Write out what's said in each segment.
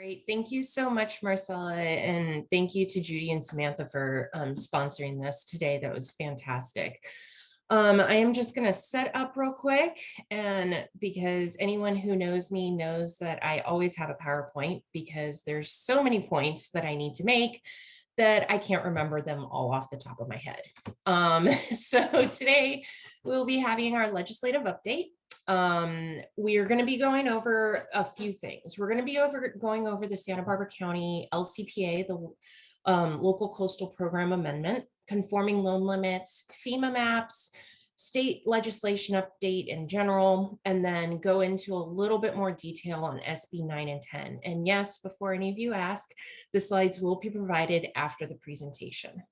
Great. Thank you so much, Marcella. And thank you to Judy and Samantha for sponsoring this today. That was fantastic. I am just going to set up real quick, and because anyone who knows me knows that I always have a PowerPoint because there's so many points that I need to make that I can't remember them all off the top of my head. So today we'll be having our legislative update. We are going to be going over a few things. We're going to be going over the Santa Barbara County LCPA, the Local Coastal Program Amendment, conforming loan limits, FEMA maps, state legislation update in general, and then go into a little bit more detail on SB 9 and 10. And yes, before any of you ask, the slides will be provided after the presentation.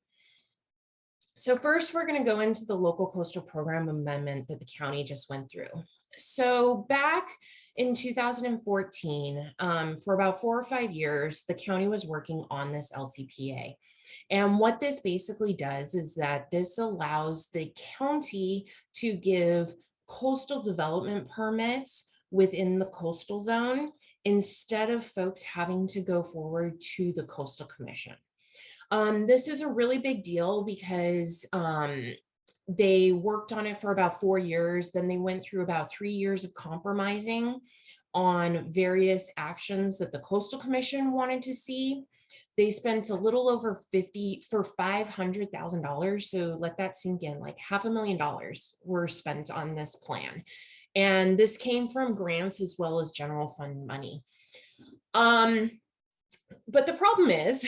So first, we're going to go into the Local Coastal Program Amendment that the county just went through. So back in 2014, for about 4 or 5 years, the county was working on this LCPA. And what this basically does is that this allows the county to give coastal development permits within the coastal zone instead of folks having to go forward to the Coastal Commission. This is a really big deal because they worked on it for about 4 years. Then they went through about 3 years of compromising on various actions that the Coastal Commission wanted to see. They spent a little over $500,000. So let that sink in, like $500,000 were spent on this plan. And this came from grants as well as general fund money. But the problem is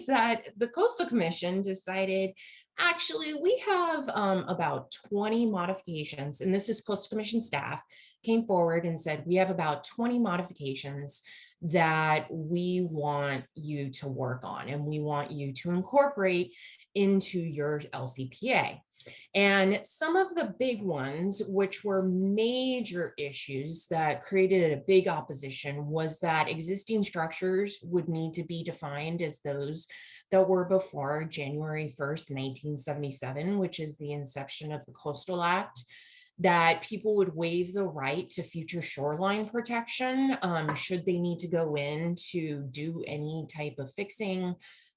that the Coastal Commission decided, actually, we have about 20 modifications, and this is Coastal Commission staff came forward and said, we have about 20 modifications that we want you to work on, and we want you to incorporate into your LCPA. And some of the big ones, which were major issues that created a big opposition, was that existing structures would need to be defined as those that were before January 1st, 1977, which is the inception of the Coastal Act, that people would waive the right to future shoreline protection should they need to go in to do any type of fixing,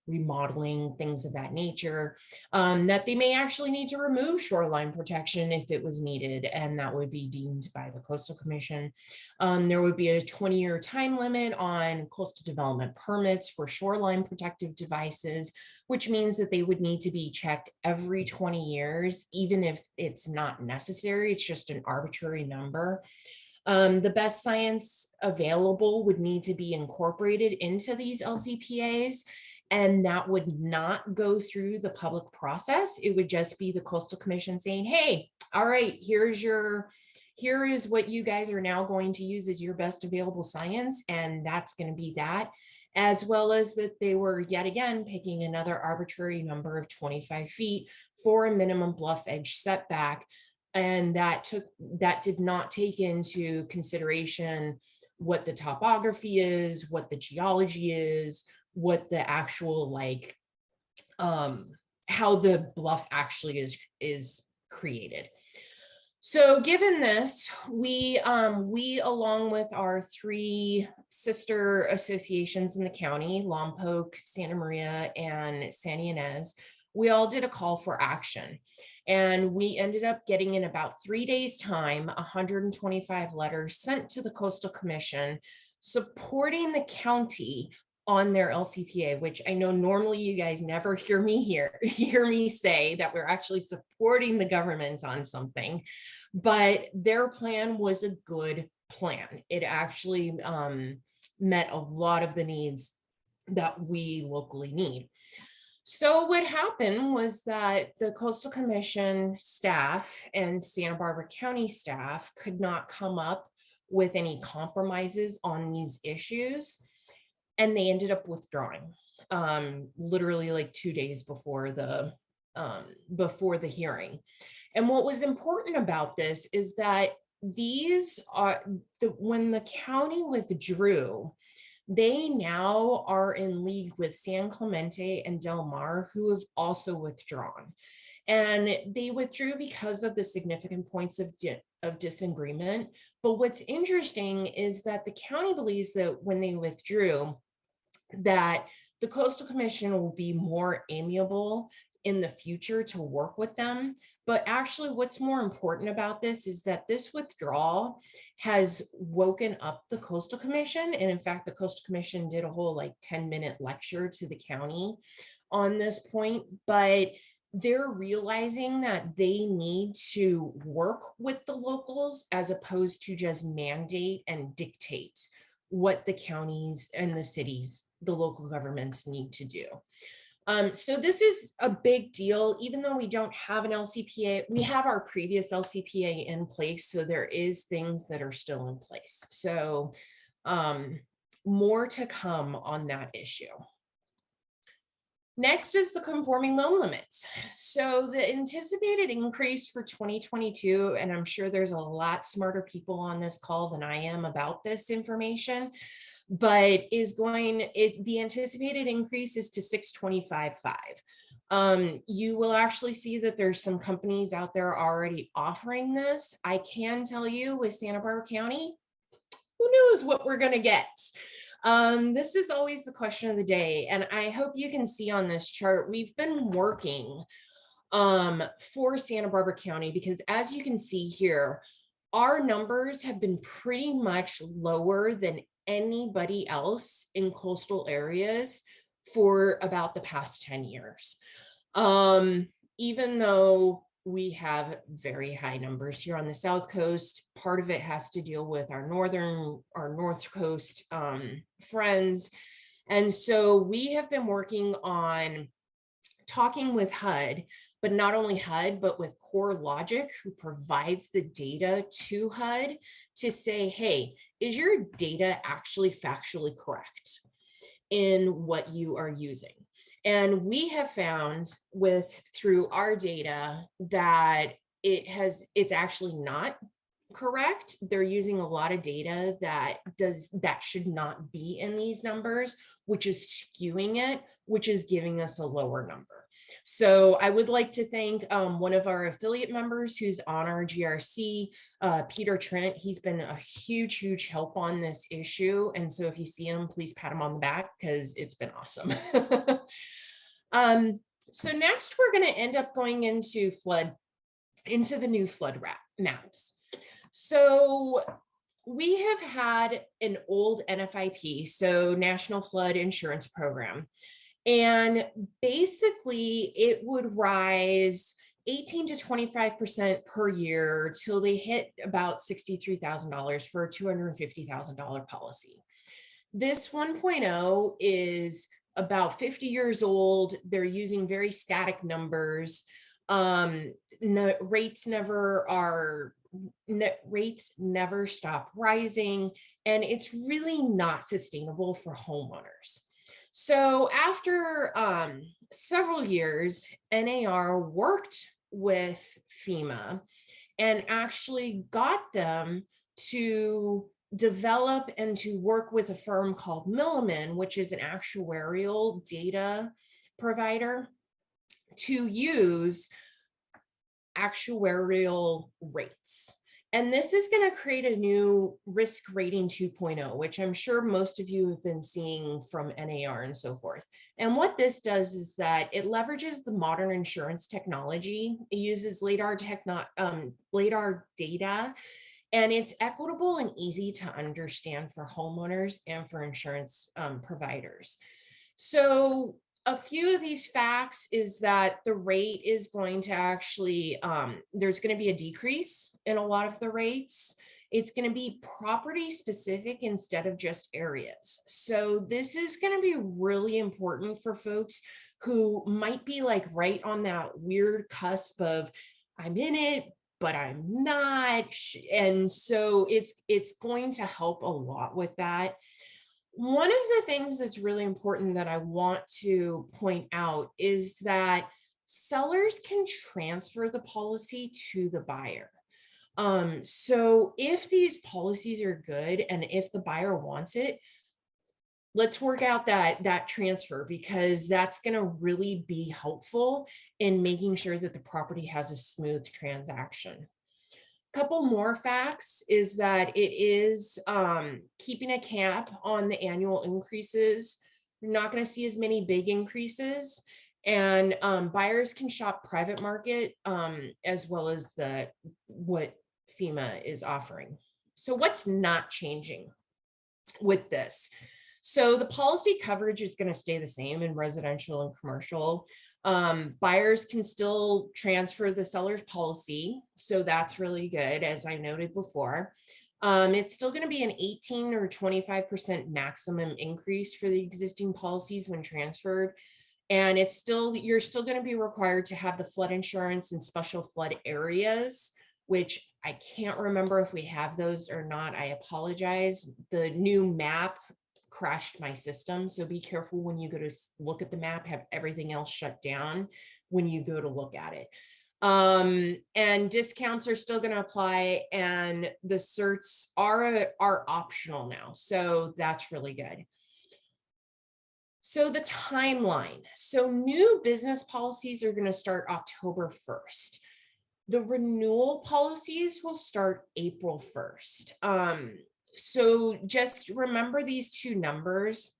remodeling, things of that nature, that they may actually need to remove shoreline protection if it was needed, and that would be deemed by the Coastal Commission. There would be a 20-year time limit on coastal development permits for shoreline protective devices, which means that they would need to be checked every 20 years, even if it's not necessary. It's just an arbitrary number. The best science available would need to be incorporated into these LCPAs, and that would not go through the public process. It would just be the Coastal Commission saying, hey, all right, here is what you guys are now going to use as your best available science, and that's going to be that, as well as that they were yet again picking another arbitrary number of 25 feet for a minimum bluff edge setback. And that did not take into consideration what the topography is, what the geology is, what the actual how the bluff actually is created. So given this, we along with our 3 sister associations in the county, Lompoc, Santa Maria, and San Ynez, we all did a call for action. And we ended up getting, in about 3 days' time, 125 letters sent to the Coastal Commission supporting the county on their LCPA, which I know normally you guys never hear me say that we're actually supporting the government on something, but their plan was a good plan. It actually met a lot of the needs that we locally need. So what happened was that the Coastal Commission staff and Santa Barbara County staff could not come up with any compromises on these issues, and they ended up withdrawing literally like 2 days before the hearing. And what was important about this is that these are when the county withdrew, they now are in league with San Clemente and Del Mar, who have also withdrawn. and they withdrew because of the significant points of disagreement. But what's interesting is that the county believes that when they withdrew, that the Coastal Commission will be more amiable in the future to work with them. But actually, what's more important about this is that this withdrawal has woken up the Coastal Commission. And in fact, the Coastal Commission did a whole like 10-minute lecture to the county on this point. But they're realizing that they need to work with the locals as opposed to just mandate and dictate what the counties and the cities, the local governments need to do. So this is a big deal. Even though we don't have an LCPA, we have our previous LCPA in place. So there is things that are still in place. So more to come on that issue. Next is the conforming loan limits. So the anticipated increase for 2022, and I'm sure there's a lot smarter people on this call than I am about this information, but the anticipated increase is to 625.5. You will actually see that there's some companies out there already offering this. I can tell you with Santa Barbara County, who knows what we're going to get. This is always the question of the day. And I hope you can see on this chart, we've been working for Santa Barbara County, because as you can see here, our numbers have been pretty much lower than anybody else in coastal areas for about the past 10 years. Even though we have very high numbers here on the South Coast, part of it has to deal with our North Coast friends. And so we have been working on talking with HUD, but not only HUD, but with CoreLogic, who provides the data to HUD to say, hey, is your data actually factually correct in what you are using? And we have found through our data that it's actually not correct. They're using a lot of data that should not be in these numbers, which is skewing it, which is giving us a lower number. So I would like to thank one of our affiliate members who's on our GRC, Peter Trent. He's been a huge help on this issue. And so if you see him, please pat him on the back because it's been awesome. So next we're going to end up going into the new flood maps. So we have had an old NFIP, so National Flood Insurance Program, and basically it would rise 18 to 25% per year till they hit about $63,000 for a $250,000 policy. This 1.0 is about 50 years old. They're using very static numbers. Rates never stop rising, and it's really not sustainable for homeowners. So after several years, NAR worked with FEMA and actually got them to develop and to work with a firm called Milliman, which is an actuarial data provider, to use actuarial rates. And this is going to create a new risk rating 2.0, which I'm sure most of you have been seeing from NAR and so forth. And what this does is that it leverages the modern insurance technology. It uses LiDAR data, and it's equitable and easy to understand for homeowners and for insurance providers. So a few of these facts is that the rate is going to actually, there's going to be a decrease in a lot of the rates. It's going to be property specific instead of just areas. So this is going to be really important for folks who might be like right on that weird cusp of I'm in it, but I'm not. And so it's going to help a lot with that. One of the things that's really important that I want to point out is that sellers can transfer the policy to the buyer. So if these policies are good and if the buyer wants it, let's work out that transfer, because that's going to really be helpful in making sure that the property has a smooth transaction. Couple more facts is that it is keeping a cap on the annual increases. You're not going to see as many big increases, and buyers can shop private market as well as what FEMA is offering. So what's not changing with this? So the policy coverage is going to stay the same in residential and commercial. Buyers can still transfer the seller's policy, so that's really good, as I noted before. It's still going to be an 18 or 25% maximum increase for the existing policies when transferred. And you're still going to be required to have the flood insurance in special flood areas, which I can't remember if we have those or not. I apologize. The new map crashed my system, so be careful when you go to look at the map. Have everything else shut down when you go to look at it. And discounts are still going to apply, and the certs are optional now, so that's really good. So the timeline. So new business policies are going to start October 1st. The renewal policies will start April 1st. So just remember these two numbers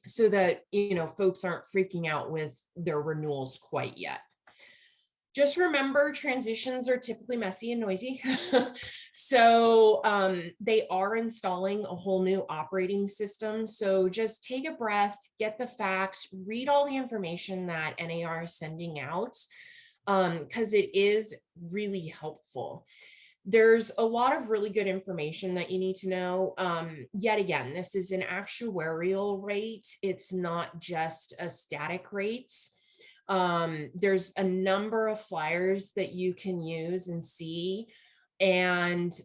so that, folks aren't freaking out with their renewals quite yet. Just remember, transitions are typically messy and noisy. So they are installing a whole new operating system. So just take a breath, get the facts, read all the information that NAR is sending out, because it is really helpful. There's a lot of really good information that you need to know. Yet again, this is an actuarial rate. It's not just a static rate. There's a number of flyers that you can use and see, and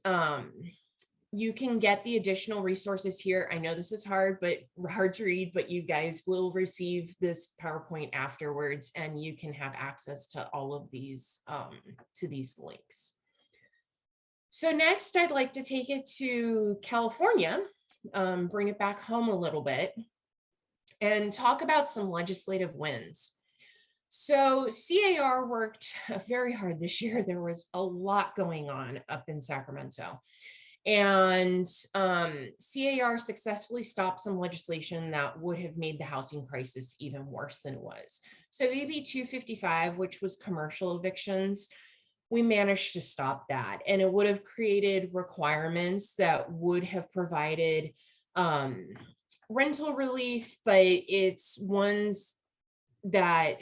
you can get the additional resources here. I know this is hard to read, but you guys will receive this PowerPoint afterwards, and you can have access to all of these, to these links. So next, I'd like to take it to California, bring it back home a little bit, and talk about some legislative wins. So C.A.R. worked very hard this year. There was a lot going on up in Sacramento. And C.A.R. successfully stopped some legislation that would have made the housing crisis even worse than it was. So AB 255, which was commercial evictions, we managed to stop that, and it would have created requirements that would have provided rental relief, but it's ones that,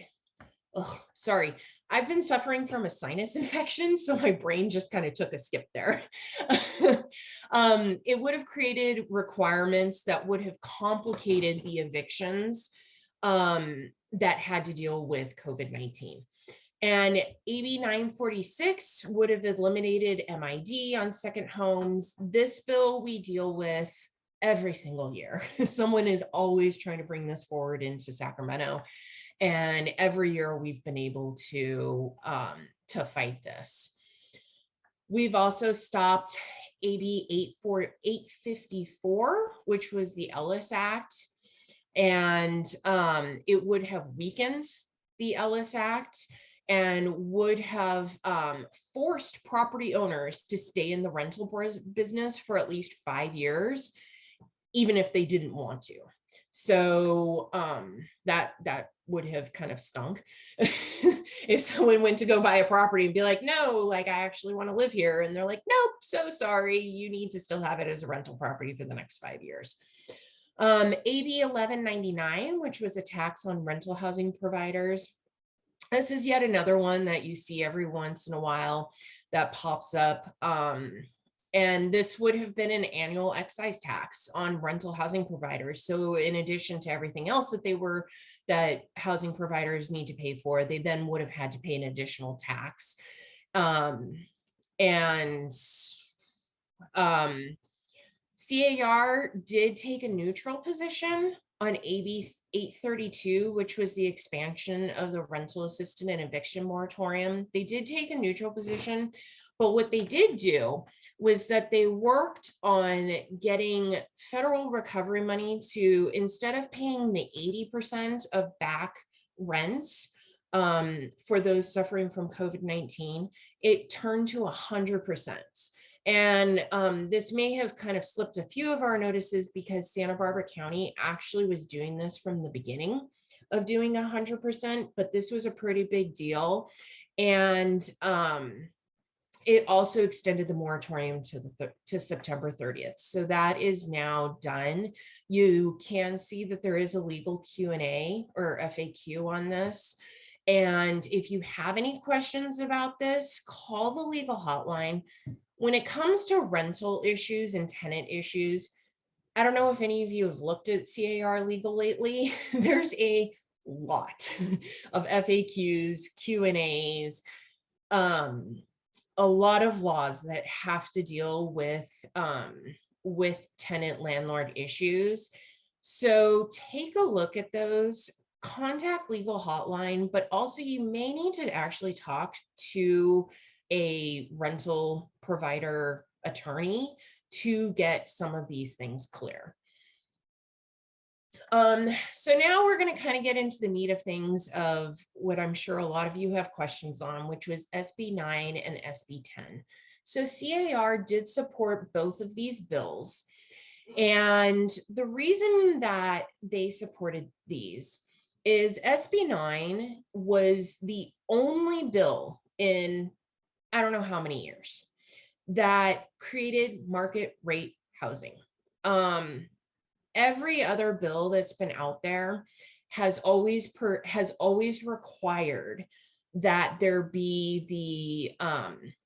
sorry, I've been suffering from a sinus infection, so my brain just kind of took a skip there. It would have created requirements that would have complicated the evictions that had to deal with COVID-19. And AB 946 would have eliminated MID on second homes. This bill we deal with every single year. Someone is always trying to bring this forward into Sacramento. And every year we've been able to fight this. We've also stopped AB 854, which was the Ellis Act. And it would have weakened the Ellis Act and would have forced property owners to stay in the rental business for at least 5 years, even if they didn't want to. So that would have kind of stunk if someone went to go buy a property and be like, no, like I actually want to live here. And they're like, nope, so sorry, you need to still have it as a rental property for the next 5 years. AB 1199, which was a tax on rental housing providers. This is yet another one that you see every once in a while that pops up. And this would have been an annual excise tax on rental housing providers. So in addition to everything else that housing providers need to pay for, they then would have had to pay an additional tax. C.A.R. did take a neutral position on AB 832, which was the expansion of the rental assistance and eviction moratorium. They did take a neutral position, But what they did do was that they worked on getting federal recovery money to, instead of paying the 80% of back rent for those suffering from COVID-19, it turned to 100%. And this may have kind of slipped a few of our notices because Santa Barbara County actually was doing this from the beginning of doing 100%, but this was a pretty big deal. And it also extended the moratorium to September 30th. So that is now done. You can see that there is a legal Q&A or FAQ on this. And if you have any questions about this, call the legal hotline. When it comes to rental issues and tenant issues, I don't know if any of you have looked at C.A.R. legal lately. There's a lot of FAQs, Q&As, a lot of laws that have to deal with tenant landlord issues. So take a look at those, contact legal hotline, but also you may need to actually talk to a rental provider attorney to get some of these things clear. So now we're going to kind of get into the meat of things of what I'm sure a lot of you have questions on, which was SB 9 and SB 10. So C.A.R. did support both of these bills. And the reason that they supported these is SB 9 was the only bill in, I don't know how many years, that created market rate housing. Every other bill that's been out there has always required that there be the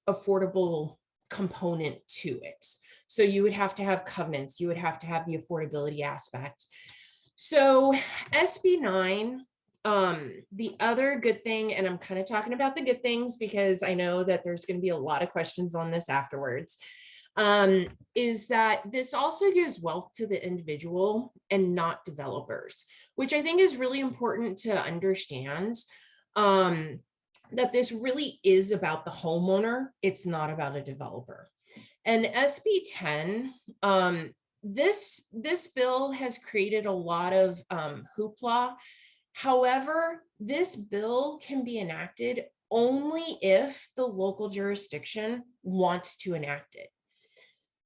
affordable component to it. So you would have to have covenants, you would have to have the affordability aspect. So SB 9, the other good thing, and I'm kind of talking about the good things because I know that there's going to be a lot of questions on this afterwards, is that this also gives wealth to the individual and not developers, which I think is really important to understand, that this really is about the homeowner. It's not about a developer. And SB 10, this bill has created a lot of hoopla. However, this bill can be enacted only if the local jurisdiction wants to enact it.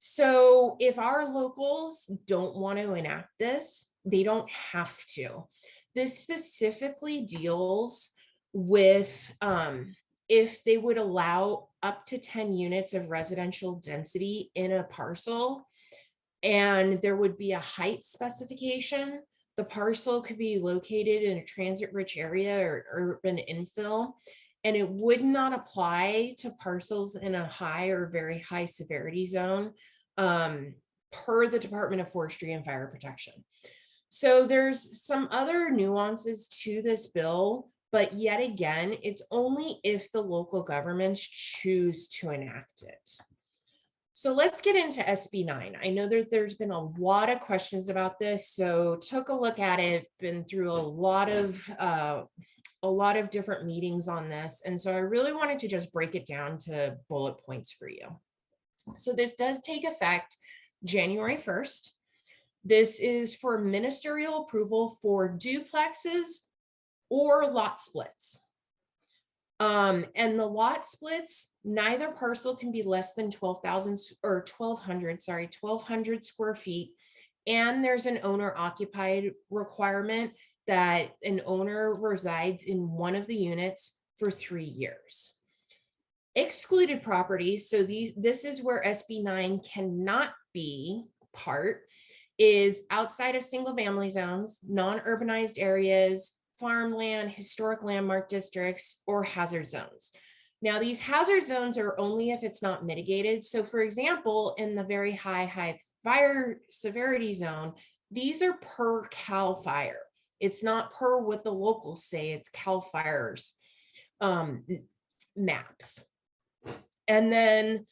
So if our locals don't want to enact this, they don't have to. This specifically deals with if they would allow up to 10 units of residential density in a parcel, and there would be a height specification. The parcel could be located in a transit-rich area or urban infill, and it would not apply to parcels in a high or very high severity zone per the Department of Forestry and Fire Protection. So there's some other nuances to this bill, but yet again, it's only if the local governments choose to enact it. So let's get into SB 9. I know that there's been a lot of questions about this, so took a look at it, been through a lot of different meetings on this. And so I really wanted to just break it down to bullet points for you. So this does take effect January 1st. This is for ministerial approval for duplexes or lot splits. And the lot splits, neither parcel can be less than 1,200 square feet. And there's an owner occupied requirement that an owner resides in one of the units for 3 years. Excluded properties, so this is where SB 9 cannot be part, is outside of single family zones, non-urbanized areas, farmland, historic landmark districts, or hazard zones. Now, these hazard zones are only if it's not mitigated. So for example, in the very high fire severity zone, these are per CAL FIRE. It's not per what the locals say, it's CAL FIRE's maps. And then,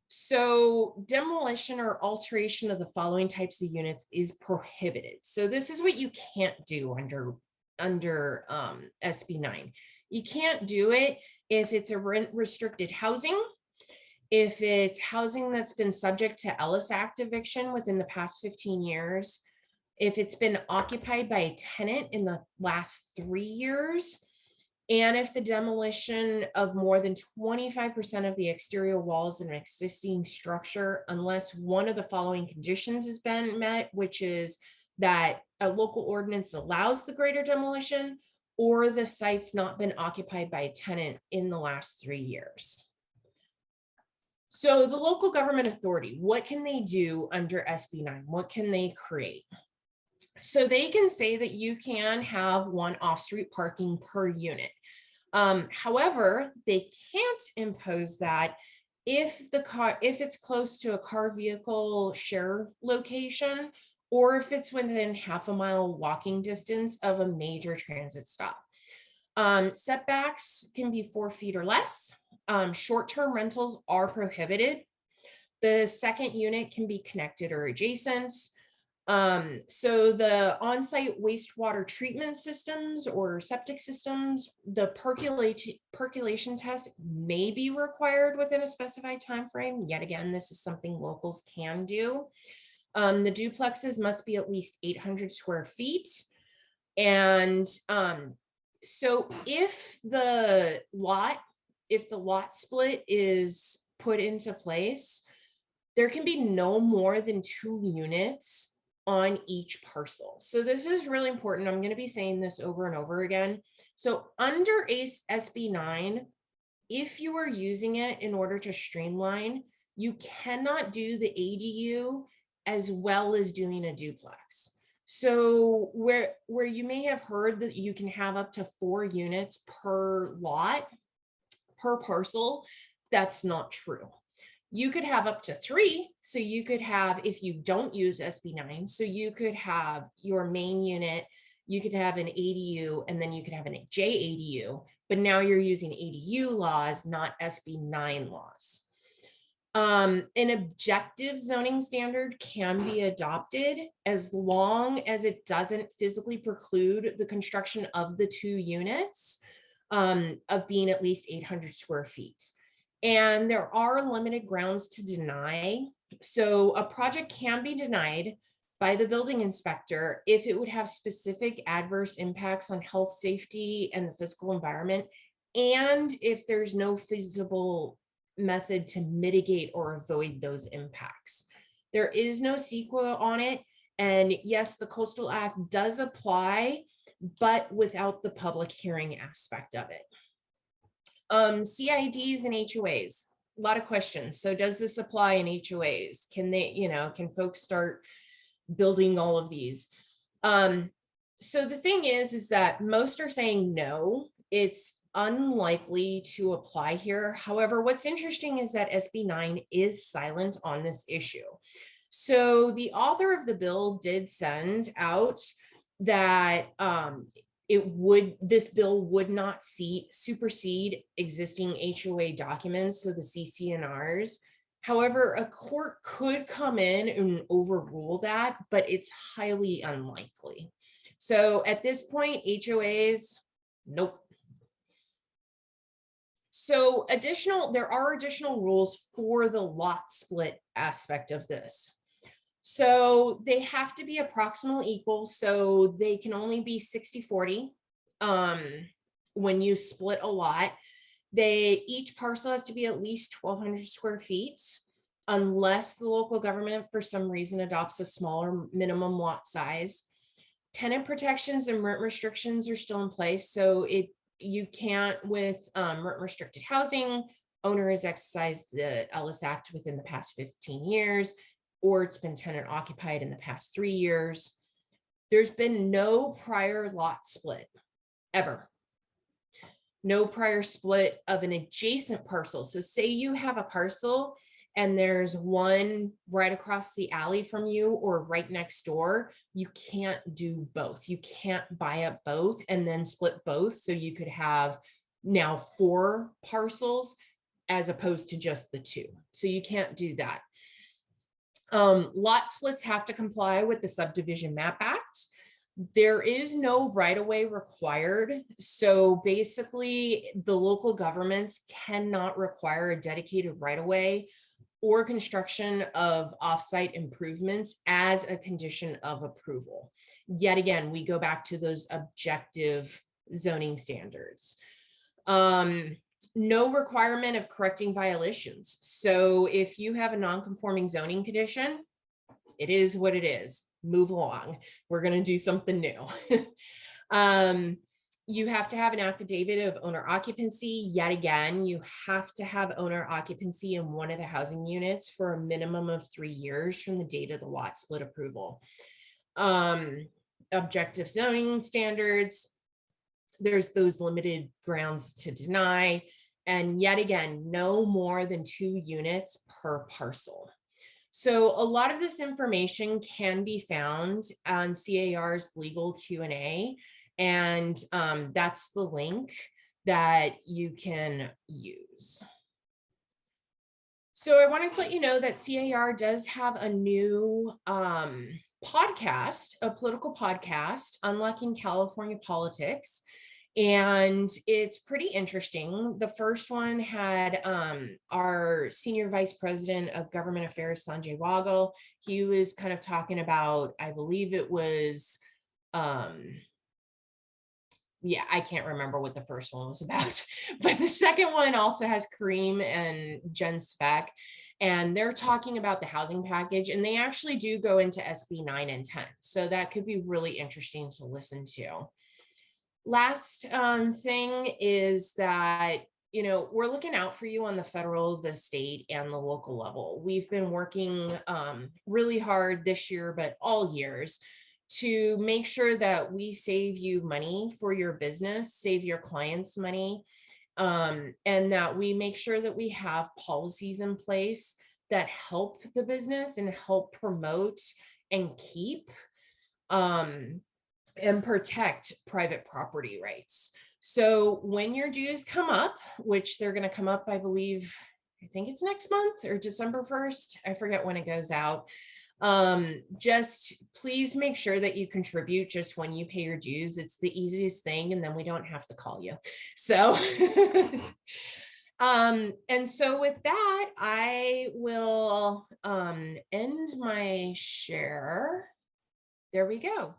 so demolition or alteration of the following types of units is prohibited. So this is what you can't do under SB 9. You can't do it if it's a rent restricted housing, If it's housing that's been subject to Ellis Act eviction within the past 15 years, if it's been occupied by a tenant in the last 3 years, and if the demolition of more than 25% of the exterior walls of an existing structure, unless one of the following conditions has been met, which is that a local ordinance allows the greater demolition, or the site's not been occupied by a tenant in the last 3 years. So the local government authority, what can they do under SB 9? What can they create? So they can say that you can have one off-street parking per unit. However, they can't impose that if it's close to a car vehicle share location, or if it's within half a mile walking distance of a major transit stop. Setbacks can be 4 feet or less. Short-term rentals are prohibited. The second unit can be connected or adjacent. So the on-site wastewater treatment systems or septic systems, the percolation test may be required within a specified time frame. Yet again, this is something locals can do. The duplexes must be at least 800 square feet. And so if the lot split is put into place, there can be no more than 2 units on each parcel. So this is really important. I'm going to be saying this over and over again. So under SB 9, if you are using it in order to streamline, you cannot do the ADU as well as doing a duplex. So where you may have heard that you can have up to 4 units per lot, per parcel, that's not true. You could have up to 3. So you could have, if you don't use SB 9, so you could have your main unit, you could have an ADU, and then you could have an JADU, but now you're using ADU laws, not SB 9 laws. An objective zoning standard can be adopted as long as it doesn't physically preclude the construction of the 2 units of being at least 800 square feet. And there are limited grounds to deny. So a project can be denied by the building inspector if it would have specific adverse impacts on health, safety, and the physical environment, and if there's no feasible method to mitigate or avoid those impacts. There is no CEQA on it. And yes, the Coastal Act does apply, but without the public hearing aspect of it. CIDs and HOAs, a lot of questions. So does this apply in HOAs? Can they, can folks start building all of these? So the thing is that most are saying no, it's unlikely to apply here. However, what's interesting is that SB 9 is silent on this issue. So the author of the bill did send out that this bill would not supersede existing HOA documents, so the CC&Rs. However, a court could come in and overrule that, but it's highly unlikely. So at this point, HOAs, nope. So there are additional rules for the lot split aspect of this. So they have to be approximately equal. So they can only be 60-40 when you split a lot. Each parcel has to be at least 1,200 square feet, unless the local government for some reason adopts a smaller minimum lot size. Tenant protections and rent restrictions are still in place. So you can't, with rent restricted housing, owner has exercised the Ellis Act within the past 15 years, or it's been tenant occupied in the past 3 years. There's been no prior lot split, ever. No prior split of an adjacent parcel. So say you have a parcel and there's one right across the alley from you or right next door, you can't do both. You can't buy up both and then split both. So you could have now 4 parcels as opposed to just the 2. So you can't do that. Lot splits have to comply with the Subdivision Map Act. There is no right-of-way required. So basically, the local governments cannot require a dedicated right-of-way or construction of offsite improvements as a condition of approval. Yet again, we go back to those objective zoning standards. No requirement of correcting violations. So if you have a non-conforming zoning condition, it is what it is. Move along. We're going to do something new. You have to have an affidavit of owner occupancy. Yet again, you have to have owner occupancy in one of the housing units for a minimum of 3 years from the date of the lot split approval. Objective zoning standards. There's those limited grounds to deny. And yet again, no more than 2 units per parcel. So a lot of this information can be found on C.A.R.'s legal Q&A, and that's the link that you can use. So I wanted to let you know that C.A.R. does have a new podcast, a political podcast, Unlocking California Politics. And it's pretty interesting. The first one had our senior vice president of government affairs, Sanjay Wagel. He was kind of talking about, I believe it was, yeah, I can't remember what the first one was about, but the second one also has Kareem and Jen Speck, and they're talking about the housing package, and they actually do go into SB 9 and 10. So that could be really interesting to listen to. Last thing is that, you know, we're looking out for you on the federal, the state, and the local level. We've been working really hard this year, but all years, to make sure that we save you money for your business, save your clients money, and that we make sure that we have policies in place that help the business and help promote and keep and protect private property rights. So when your dues come up, which they're going to come up, I believe, I think it's next month or December 1st. I forget when it goes out. Just please make sure that you contribute just when you pay your dues. It's the easiest thing, and then we don't have to call you. So, and so with that, I will end my share. There we go.